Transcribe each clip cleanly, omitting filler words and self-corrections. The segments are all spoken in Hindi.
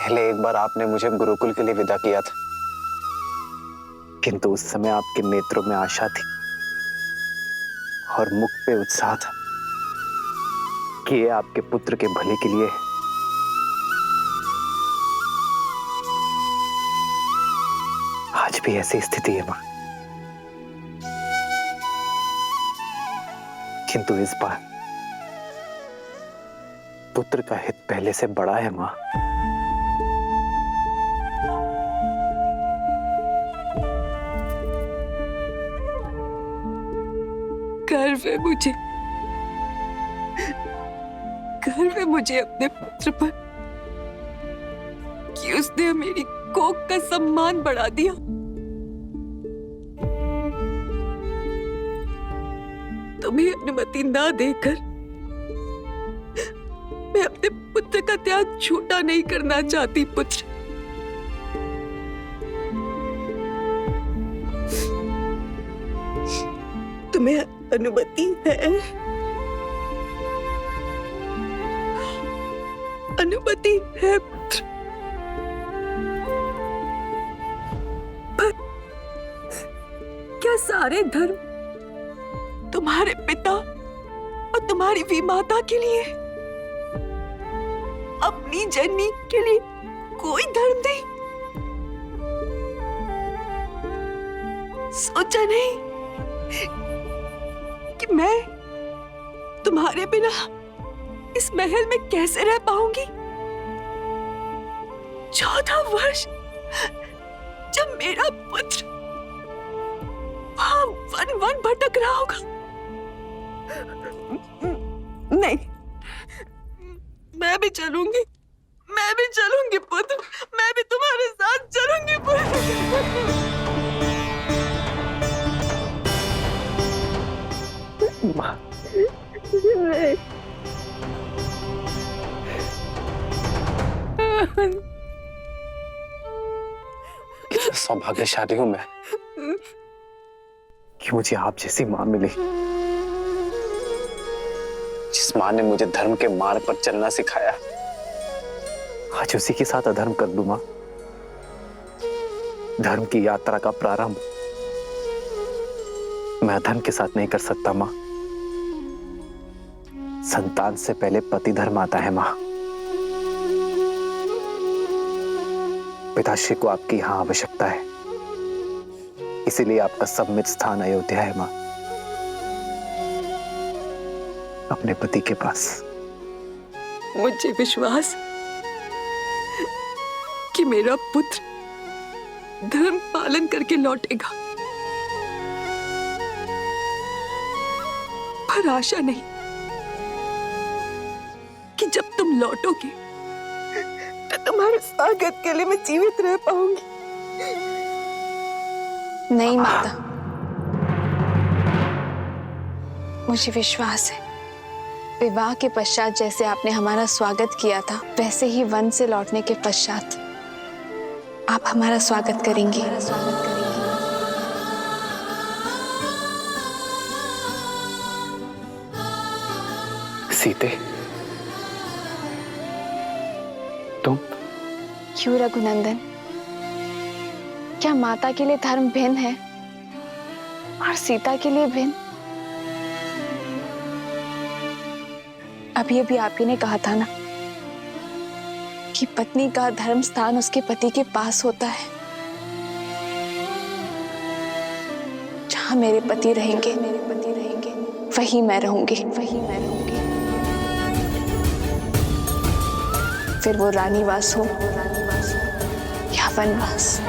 पहले एक बार आपने मुझे गुरुकुल के लिए विदा किया था, किंतु उस समय आपके नेत्रों में आशा थी और मुख पे उत्साह था कि ये आपके पुत्र के भले के लिए है। आज भी ऐसी स्थिति है मां, किंतु इस बार पुत्र का हित पहले से बड़ा है मां। गर्व है मुझे, गर्व है मुझे अपने पुत्र पर कि उसने मेरी कोख का सम्मान बढ़ा दिया। तुम्हें अनुमति ना देकर मैं अपने पुत्र का त्याग झूठा नहीं करना चाहती पुत्र। तुम्हें अनुमति है, अनुमति है पुत्र, पर क्या सारे धर्म तुम्हारे पिता और तुम्हारी विमाता के लिए, अपनी जननी के लिए कोई धर्म नहीं? सोचा नहीं कि मैं तुम्हारे बिना इस महल में कैसे रह पाऊंगी? 14 वर्ष जब मेरा पुत्र वहां वन वन भटक रहा होगा। नहीं, मैं भी चलूंगी, मैं भी चलूंगी पुत्र, मैं भी तुम्हारे साथ चलूंगी पुत्र। मां, कितना सौभाग्यशाली हूं मैं कि मुझे आप जैसी मां मिली, जिस मां ने मुझे धर्म के मार्ग पर चलना सिखाया। आज उसी के साथ अधर्म कर दूं मां। धर्म की यात्रा का प्रारंभ मैं अधर्म के साथ नहीं कर सकता मां। संतान से पहले पति धर्म आता है मां। पिताश्री को आपकी यहां आवश्यकता है, इसीलिए आपका सम्मित स्थान अयोध्या है मां, अपने पति के पास। मुझे विश्वास कि मेरा पुत्र धर्म पालन करके लौटेगा, पर आशा नहीं कि जब तुम लौटोगे तो तुम्हारे स्वागत के लिए मैं जीवित रह पाऊंगी। नहीं माता, मुझे विश्वास है विवाह के पश्चात जैसे आपने हमारा स्वागत किया था, वैसे ही वन से लौटने के पश्चात आप हमारा स्वागत करेंगी। सीते, तुम? क्यों रघुनंदन, क्या माता के लिए धर्म भिन्न है और सीता के लिए भिन्न? अभी अभी आप ही ने कहा था ना कि पत्नी का धर्म स्थान उसके पति के पास होता है। जहां मेरे पति रहेंगे वहीं मैं रहूंगी। फिर वो रानीवास हो या वनवास।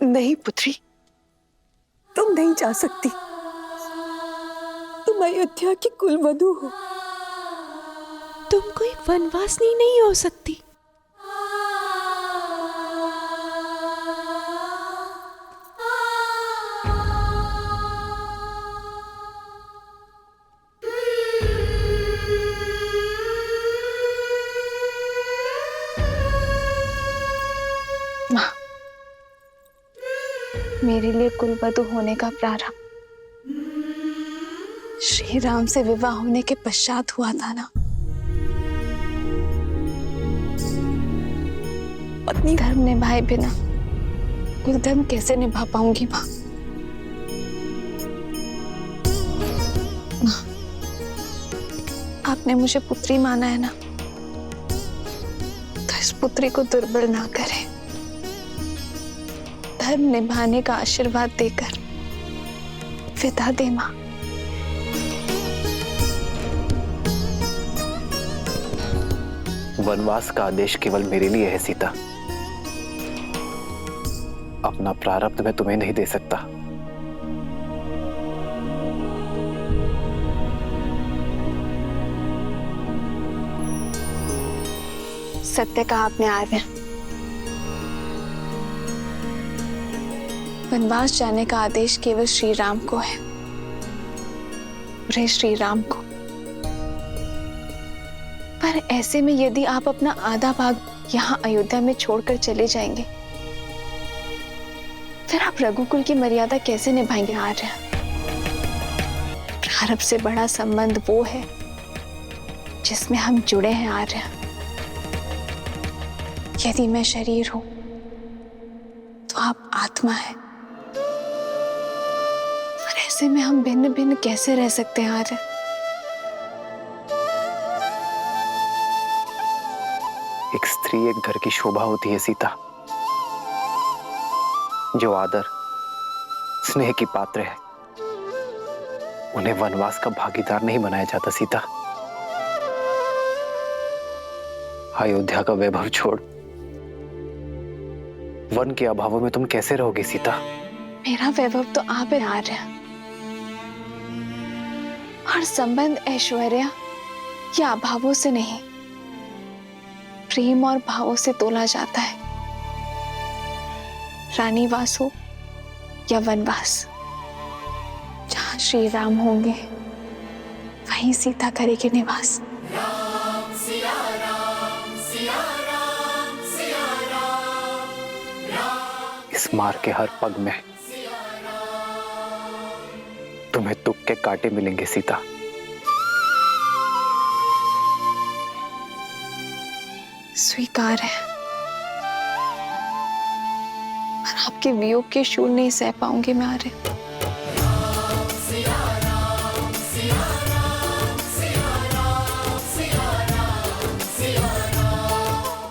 नहीं पुत्री, तुम नहीं जा सकती। तुम अयोध्या की कुलवधू हो, तुम कोई वनवासिनी नहीं हो सकती। मेरे लिए कुलवधू होने का प्रारंभ श्री राम से विवाह होने के पश्चात हुआ था ना। पत्नी धर्म निभाए बिना कुल धर्म कैसे निभा पाऊंगी माँ? माँ, आपने मुझे पुत्री माना है ना, तो इस पुत्री को दुर्बल ना करें। धर्म निभाने का आशीर्वाद देकर विदा दे माँ। वनवास का आदेश केवल मेरे लिए है सीता। अपना प्रारब्ध मैं तुम्हें नहीं दे सकता। सत्य कहा आपने आर्य। वनवास जाने का आदेश केवल श्री राम को है, रे श्री राम को। पर ऐसे में यदि आप अपना आधा भाग यहाँ अयोध्या में छोड़कर चले जाएंगे, फिर आप रघुकुल की मर्यादा कैसे निभाएंगे आर्य? प्रारब्ध से बड़ा संबंध वो है जिसमें हम जुड़े हैं आर्य। यदि मैं शरीर हूं तो आप आत्मा है, और ऐसे में हम भिन्न भिन्न कैसे रह सकते हैं आर्य? एक स्त्री एक घर की शोभा होती है सीता, जो आदर स्नेह की पात्र है। उन्हें वनवास का भागीदार नहीं बनाया जाता सीता। अयोध्या का वैभव छोड़ वन के अभावों में तुम कैसे रहोगी सीता? मेरा वैभव तो आप है आर्य, और संबंध ऐश्वर्य या अभावों से नहीं, प्रेम और भावों से तोला जाता है। रानी वास हो या वनवास, जहां श्री राम होंगे वहीं सीता करेगी निवास। इस मार के हर पग में तुम्हें दुख के कांटे मिलेंगे सीता। स्वीकार है, पर आपके वियोग के शूल नहीं सह पाऊंगी मैं आर्य।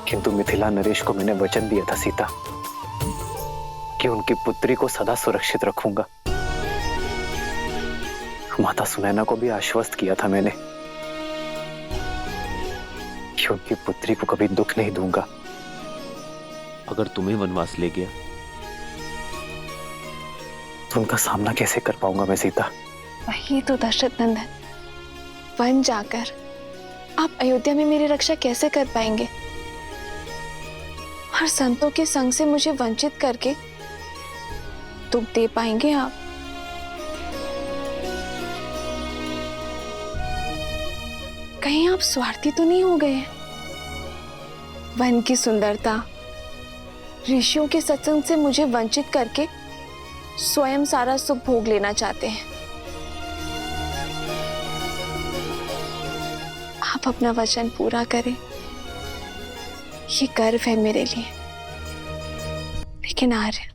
किंतु मिथिला नरेश को मैंने वचन दिया था सीता कि उनकी पुत्री को सदा सुरक्षित रखूंगा। माता सुनैना को भी आश्वस्त किया था मैंने कि उनकी पुत्री को कभी दुख नहीं दूंगा। अगर तुम्हें वनवास ले गया तो उनका सामना कैसे कर पाऊंगा मैं सीता? वही तो दशरथ नंदन, वन जाकर आप अयोध्या में मेरी रक्षा कैसे कर पाएंगे? और संतों के संग से मुझे वंचित करके दुख दे पाएंगे आप? कहीं आप स्वार्थी तो नहीं हो गए हैं? वन की सुंदरता, ऋषियों के सत्संग से मुझे वंचित करके स्वयं सारा सुख भोग लेना चाहते हैं। आप अपना वचन पूरा करें, ये गर्व है मेरे लिए। लेकिन आर्य,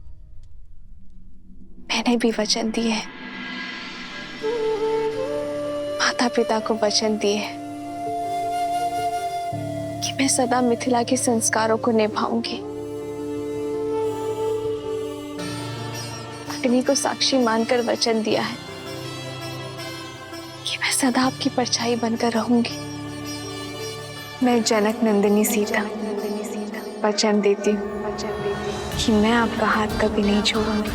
मैंने भी वचन दिए हैं, माता पिता को वचन दिए हैं कि मैं सदा मिथिला के संस्कारों को निभाऊंगी। अग्नि को साक्षी मानकर वचन दिया है कि मैं सदा आपकी परछाई बनकर रहूंगी। मैं जनक नंदिनी सीता वचन देती हूँ कि मैं आपका हाथ कभी नहीं छोड़ूंगी।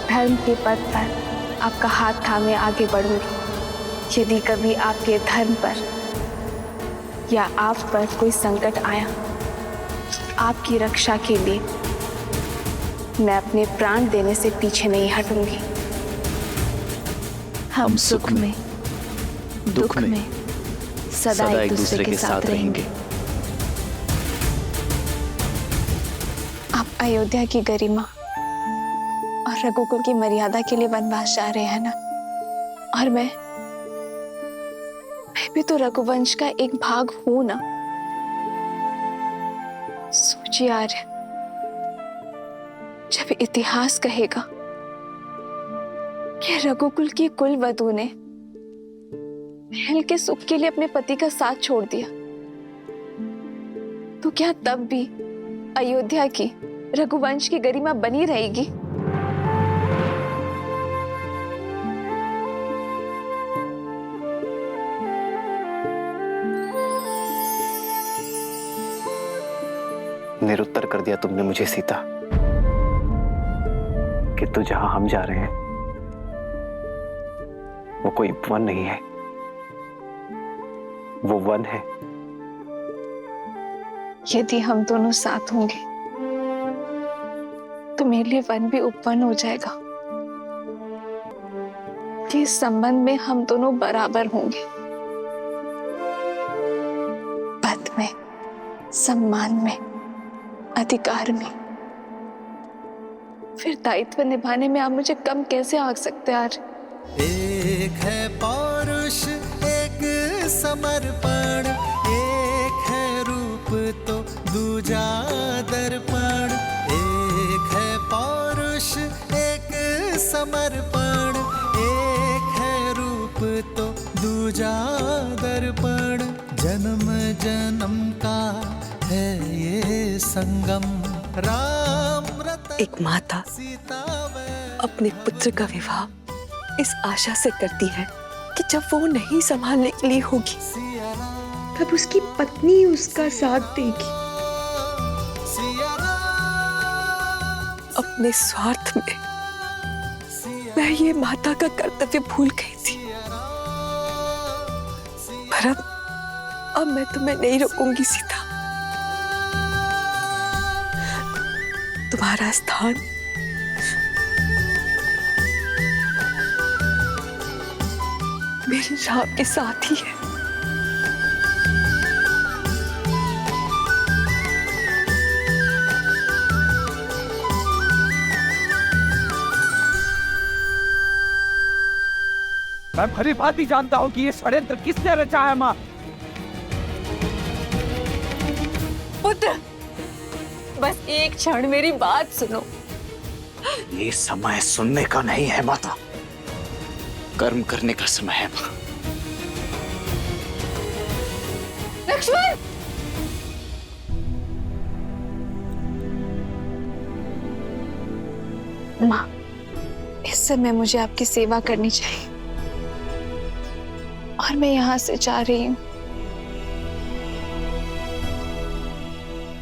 धर्म के पथ पर आपका हाथ थामे आगे बढ़ूंगी। यदि कभी आपके धर्म पर या आप पर कोई संकट आया, आपकी रक्षा के लिए मैं अपने प्राण देने से पीछे नहीं हटूंगी। हम सुख में दुख में सदा एक दूसरे के साथ रहेंगे। आप अयोध्या की गरिमा और रघुकुल की मर्यादा के लिए वनवास जा रहे हैं ना, और मैं भी तो रघुवंश का एक भाग हूं ना। सोचिए आर्य, जब इतिहास कहेगा कि रघुकुल की कुल वधू ने महल के सुख के लिए अपने पति का साथ छोड़ दिया, तो क्या तब भी अयोध्या की रघुवंश की गरिमा बनी रहेगी? निरुत्तर कर दिया तुमने मुझे सीता, कि तू जहां हम जा रहे हैं वो कोई वन नहीं है, वो वन है। यदि हम दोनों साथ होंगे तो मेरे लिए वन भी उपवन हो जाएगा, कि इस संबंध में हम दोनों बराबर होंगे, पद में, सम्मान में, अधिकार में। फिर दायित्व निभाने में आप मुझे कम कैसे आंक सकते हैं? एक है पौरुष, एक समर्पण, एक है रूप तो दूजा दर्पण। एक है पौरुष, एक समर्पण, एक है रूप तो दूजा दर्पण। जन्म जन्म का है ये संगम, राम रतन एक माता अपने पुत्र का विवाह इस आशा से करती है कि जब वो नहीं संभालने के लिए होगी तब उसकी पत्नी उसका साथ देगी। अपने स्वार्थ में मैं ये माता का कर्तव्य भूल गई थी, पर अब मैं तुम्हें नहीं रोकूंगी सीता। तुम्हारा स्थान मेरे राम के साथ ही है। मैं भली भांति जानता हूं कि ये षड्यंत्र किसने रचा है। मां, पुत्र, बस एक क्षण मेरी बात सुनो। ये समय सुनने का नहीं है माता, कर्म करने का समय है। मां, लक्ष्मण, माँ, इस समय मुझे आपकी सेवा करनी चाहिए और मैं यहाँ से जा रही हूँ।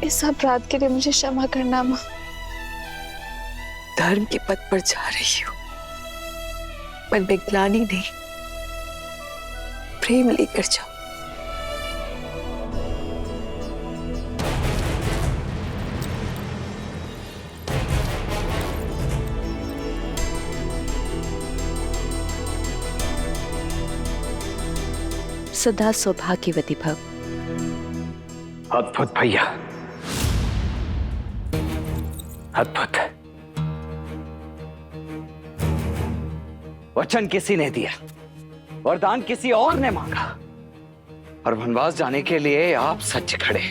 इस अपराध के लिए मुझे क्षमा करना माँ। धर्म के पथ पर जा रही हूँ, मन में ग्लानि नहीं, प्रेम लेकर जाओ। सदा सौभाग्यवती भव। अद्भुत भैया, अद्भुत। वचन किसी ने दिया, वरदान किसी और ने मांगा, और वनवास जाने के लिए आप सच खड़े।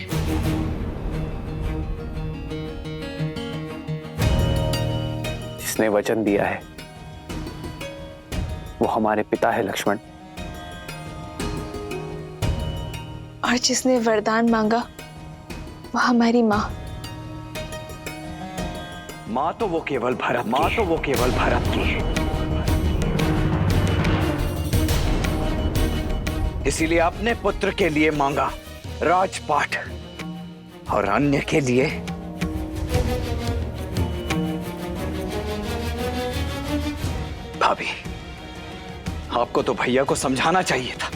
जिसने वचन दिया है वो हमारे पिता है लक्ष्मण, और जिसने वरदान मांगा वो हमारी माँ। माँ तो वो केवल भरत, माँ तो वो केवल भरत की है। इसीलिए अपने पुत्र के लिए मांगा राजपाट, और अन्य के लिए भाभी। आपको तो भैया को समझाना चाहिए था,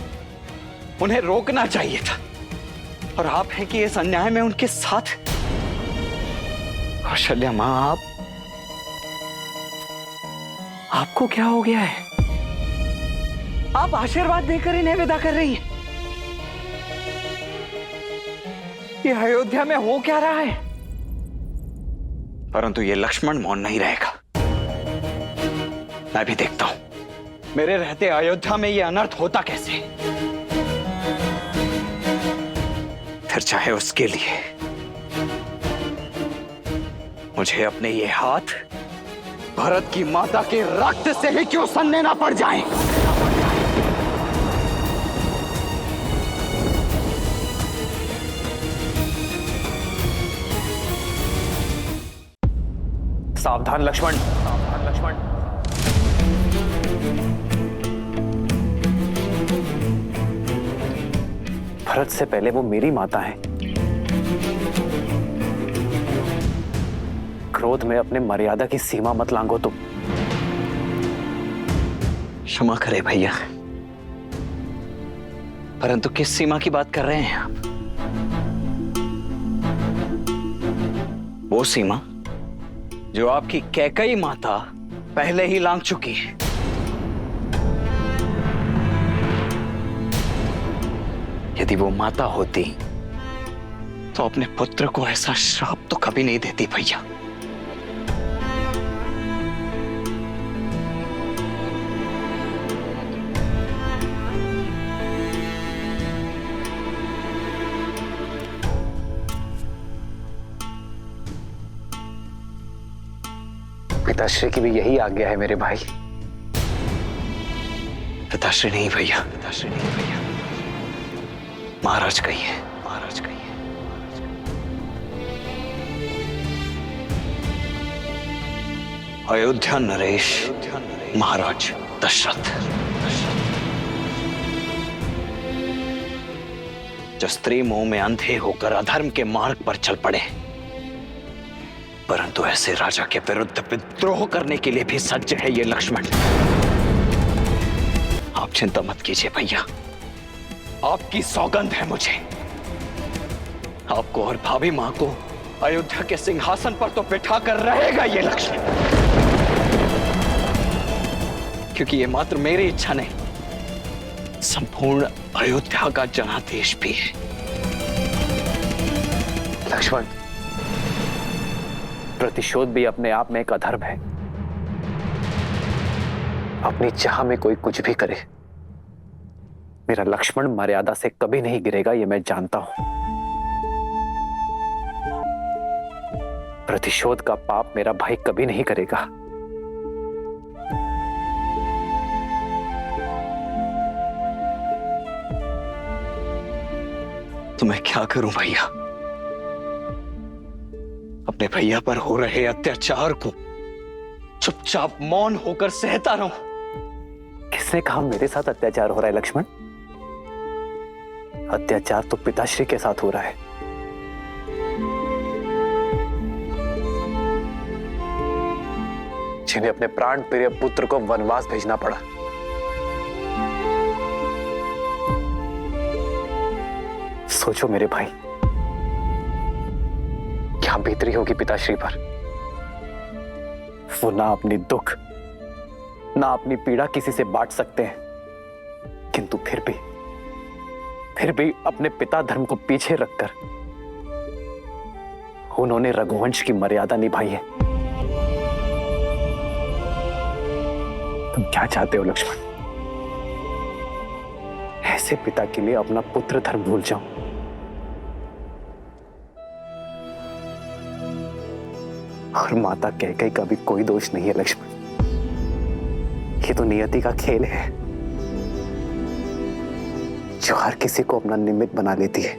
उन्हें रोकना चाहिए था, और आप हैं कि इस अन्याय में उनके साथ। कौशल्या मां, आपको क्या हो गया है? आप आशीर्वाद देकर इन्हें विदा कर रही हैं। ये अयोध्या में हो क्या रहा है? परंतु ये लक्ष्मण मौन नहीं रहेगा। मैं भी देखता हूं मेरे रहते अयोध्या में ये अनर्थ होता कैसे, फिर चाहे उसके लिए मुझे अपने ये हाथ भरत की माता के रक्त से ही क्यों सनने ना पड़ जाएं। सावधान लक्ष्मण, सावधान लक्ष्मण। भरत से पहले वो मेरी माता है। क्रोध में अपने मर्यादा की सीमा मत लांघो तुम। क्षमा करे भैया, परंतु किस सीमा की बात कर रहे हैं आप? वो सीमा जो आपकी कैकई माता पहले ही लांघ चुकी है। यदि वो माता होती तो अपने पुत्र को ऐसा श्राप तो कभी नहीं देती भैया। पिताश्री की भी यही आज्ञा है मेरे भाई। पिताश्री नहीं भैया, पिताश्री नहीं भैया, महाराज कहिए, महाराज कहिए। अयोध्या नरेश महाराज दशरथ, जो स्त्री मोह में अंधे होकर अधर्म के मार्ग पर चल पड़े, परंतु ऐसे राजा के विरुद्ध विद्रोह करने के लिए भी सज्ज है ये लक्ष्मण। आप चिंता मत कीजिए भैया, आपकी सौगंध है मुझे। आपको और भाभी मां को अयोध्या के सिंहासन पर तो बिठा कर रहेगा ये लक्ष्मण, क्योंकि ये मात्र मेरी इच्छा नहीं, संपूर्ण अयोध्या का जनादेश भी है। लक्ष्मण, प्रतिशोध भी अपने आप में एक अधर्म है। अपनी चाह में कोई कुछ भी करे, मेरा लक्ष्मण मर्यादा से कभी नहीं गिरेगा, ये मैं जानता हूं। प्रतिशोध का पाप मेरा भाई कभी नहीं करेगा। तो मैं क्या करूं भैया? अपने भैया पर हो रहे अत्याचार को चुपचाप मौन होकर सहता रहूं? किसने कहा मेरे साथ अत्याचार हो रहा है लक्ष्मण? अत्याचार तो पिताश्री के साथ हो रहा है। जिन्हें अपने प्राण प्रिय पुत्र को वनवास भेजना पड़ा। सोचो मेरे भाई, क्या बीत रही होगी पिताश्री पर। वो ना अपनी दुख ना अपनी पीड़ा किसी से बांट सकते हैं, किंतु फिर भी अपने पिता धर्म को पीछे रखकर उन्होंने रघुवंश की मर्यादा निभाई है। तुम क्या चाहते हो लक्ष्मण? ऐसे पिता के लिए अपना पुत्र धर्म भूल जाऊं? और माता कैकेयी का भी कोई दोष नहीं है लक्ष्मण। ये तो नियति का खेल है जो हर किसी को अपना निमित्त बना लेती है।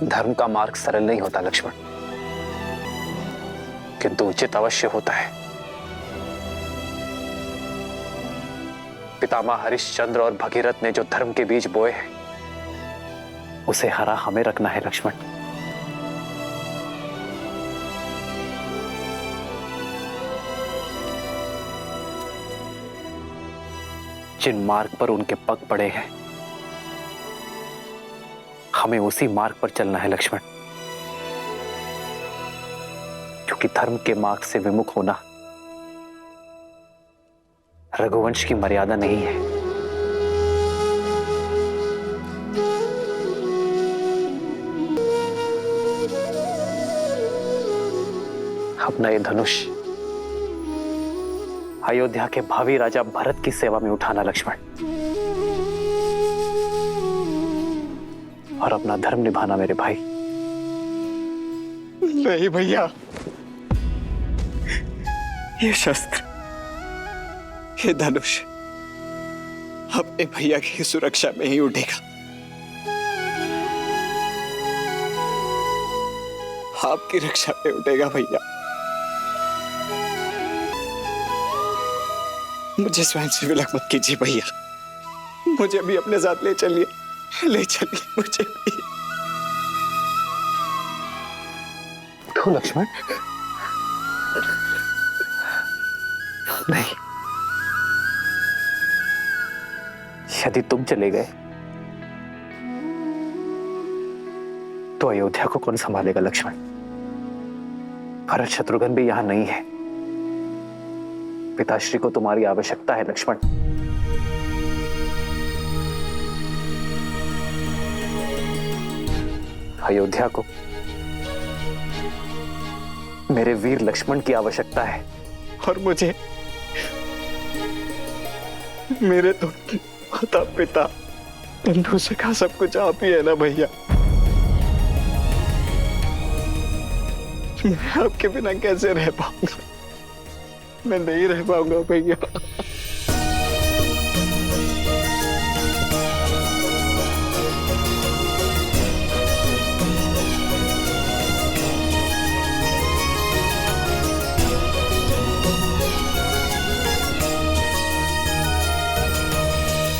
धर्म का मार्ग सरल नहीं होता लक्ष्मण, किंतु उचित अवश्य होता है। पितामह हरिश्चंद्र और भगीरथ ने जो धर्म के बीज बोए हैं, उसे हरा हमें रखना है लक्ष्मण। जिन मार्ग पर उनके पग पड़े हैं, हमें उसी मार्ग पर चलना है लक्ष्मण, क्योंकि धर्म के मार्ग से विमुख होना रघुवंश की मर्यादा नहीं है। अपना ये धनुष अयोध्या के भावी राजा भरत की सेवा में उठाना लक्ष्मण, और अपना धर्म निभाना मेरे भाई। नहीं भैया, ये शस्त्र, ये धनुष अपने भैया की सुरक्षा में ही उठेगा। आपकी रक्षा में उठेगा भैया। मुझे स्वयं से विलक मत कीजिए भैया, मुझे भी अपने साथ ले चलिए, ले चलिए मुझे भी। तो लक्ष्मण नहीं, यदि तुम चले गए तो अयोध्या को कौन संभालेगा लक्ष्मण? भरत शत्रुघ्न भी यहां नहीं है। पिताश्री को तुम्हारी आवश्यकता है लक्ष्मण। अयोध्या को मेरे वीर लक्ष्मण की आवश्यकता है। और मुझे मेरे तो माता पिता बंधु सखा सब कुछ आप ही है ना भैया। मैं आपके बिना कैसे रह पाऊंगा? मैं नहीं रह पाऊंगा भैया।